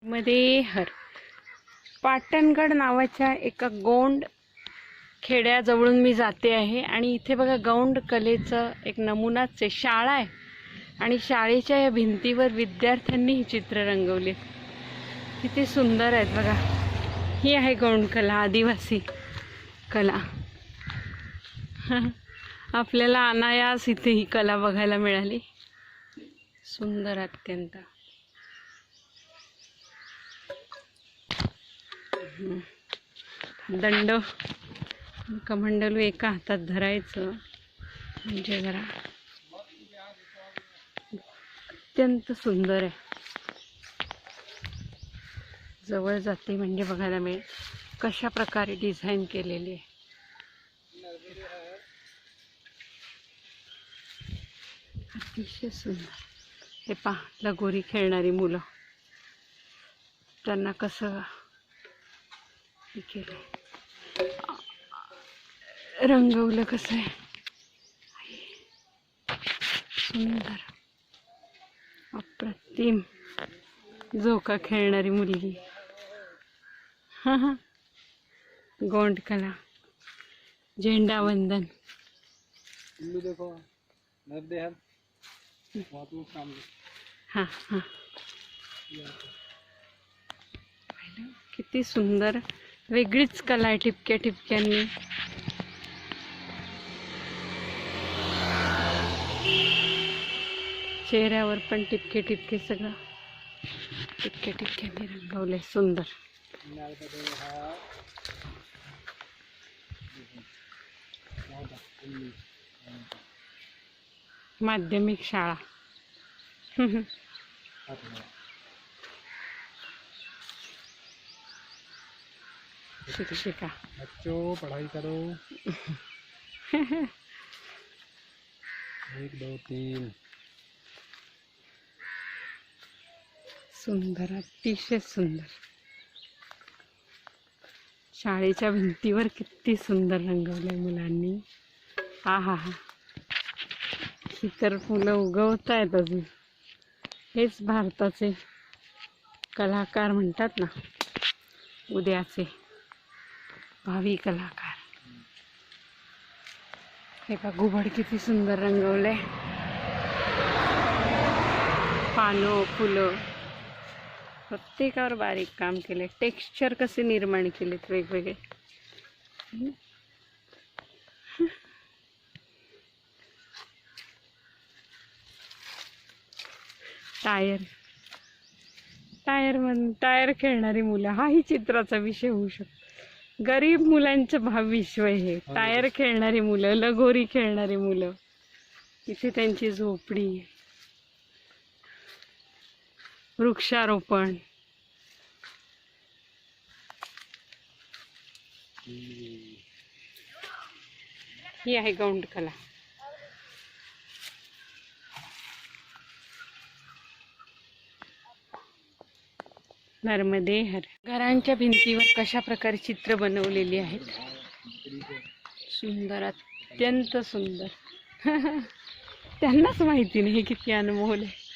मध्ये पाटणगड नावाच्या एका गौंड खेड्याजवळून मी जाते आहे आणि इथे बघा गौंड कलेचं एक नमुनाच आहे. शाळा आहे आणि शाळेच्या या भिंतीवर विद्यार्थ्यांनी ही चित्र रंगवली. किती सुंदर आहेत बघा. ही आहे गौंड कला, आदिवासी कला. आपल्याला अनायास इथे ही कला बघायला मिळाली. सुंदर अत्यंत. दंड कमंडलू एका हातात धरायचं म्हणजे जरा अत्यंत सुंदर आहे. जवळ जाते म्हणजे बघायला मिळेल कशा प्रकारे डिझाईन केलेली आहे. अतिशय सुंदर. हे पहा, लगोरी खेळणारी मुलं, त्यांना कसं केलं, रंगवलं कसं आहे. सुंदर अप्रतिम. झोका खेळणारी मुलगी. गोंड कला, झेंडा वंदन. हाँ हाँ, किती सुंदर. वेगळीच कला आहे. ठिपक्या ठिपक्यांनी. चेहऱ्यावर पण टिपके टिपके, सगळं टिपक्या टिपक्यांनी रंगवले. सुंदर. माध्यमिक शाळा. शिक्षिका. बच्चों पढ़ाई करो. 1 2 3. सुंदर, अतिशय सुंदर. शाळेच्या भिंतीवर किती सुंदर रंगवलंय मुलांनी. हा हा हा. ही तर फुलं उगवत आहेत अजून. हेच भारताचे कलाकार म्हणतात ना, उद्याचे भावी कलाकार. हे बघ, घुबड किती सुंदर रंगवले. पानं, फुलं, प्रत्येकावर बारीक काम केले. टेक्स्चर कसे निर्माण केलेत वेगवेगळे. टायर खेळणारी मुलं, हाही चित्राचा विषय होऊ शकतो. गरीब मुलांचं भविष्य हे. टायर खेळणारी मुलं, लगोरी खेळणारी मुलं. इथे त्यांची झोपडी. वृक्षारोपण. ही आहे गौंड कला. नर्मदे हर. घरांच्या भिंतीवर कशा प्रकारे चित्र बनवलेली आहेत. सुंदर, अत्यंत सुंदर. त्यांनाच माहिती नाही किती अनमोल आहे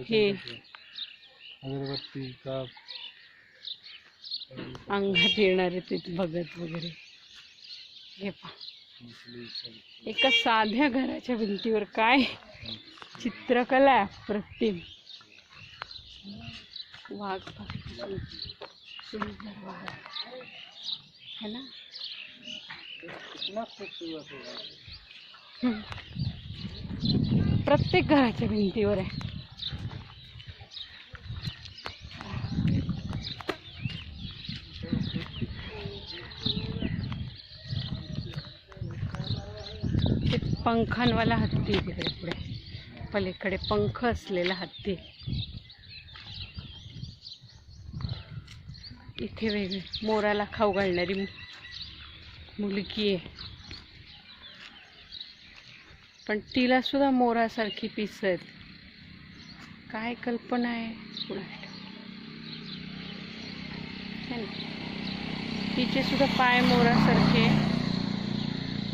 हे. अंगात येणारे ते भगत वगैरे. हे पहा, एका साध्या घराच्या भिंतीवर काय चित्रकला आहे. अप्रतिम. वाघ सुंदर वाघ है ना. प्रत्येक घराच्या भिंतीवर आहे. पंखांवाला हत्ती तिकडे पुढे, पलीकडे पंख असलेला हत्ती. इथे वेगळी मोराला खाऊ घालणारी मुलगी आहे, पण तिला सुद्धा मोरासारखी पिस आहेत. काय कल्पना आहे कुणास. तिचे सुद्धा पाय मोरासारखे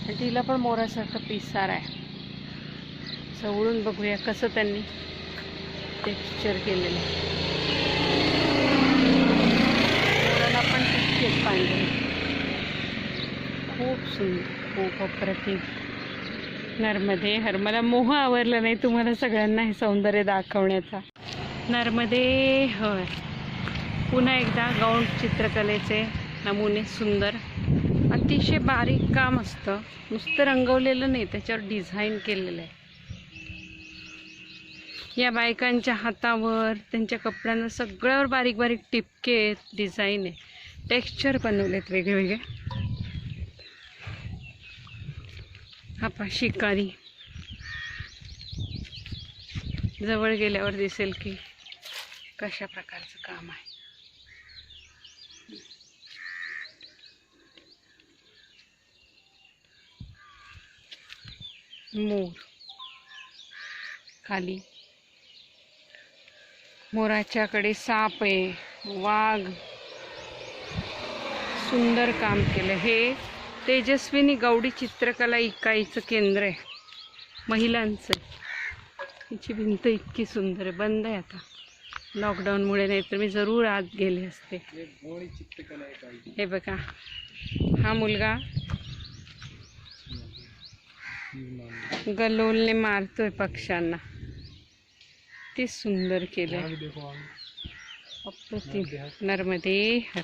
आणि तिला पण मोरासारखं पिसार आहे. जवळून बघूया कसं त्यांनी टेक्स्चर केलेलं आहे. सुंदर, खूप अप्रतिम. नर्मदे हर. मला मोह आवरला नाही तुम्हाला सगळ्यांना हे सौंदर्य दाखवण्याचा. नर्मदे हर. पुन्हा एकदा गौंड चित्रकलेचे नमुने सुंदर, अतिशय बारीक काम असतं, नुसतं रंगवलेलं नाही, त्याच्यावर डिझाईन केलेलं आहे. या बायकांच्या हातावर, त्यांच्या कपड्यांवर सगळ्यावर बारीक बारीक टिपके आहेत, डिझाईन आहे, टेक्स्चर बनवलेत वेगवेगळे. हा पहा शिकारी. जवळ गेल्यावर दिसेल की कशा प्रकारचं काम आहे. मोर खाली, मोराच्याकडे साप आहे, वाघ. सुंदर काम केलं. हे तेजस्विनी गौडी चित्रकला इकाईचं केंद्र आहे, महिलांचं. हिची भिंत इतकी सुंदर आहे. बंद आहे आता लॉकडाऊनमुळे, नाही तर मी जरूर आत गेले असते. हे बघा, हा मुलगा गलोलने मारतोय पक्ष्यांना. ते सुंदर केलंय. अप्रतिम. नर्मदे हर.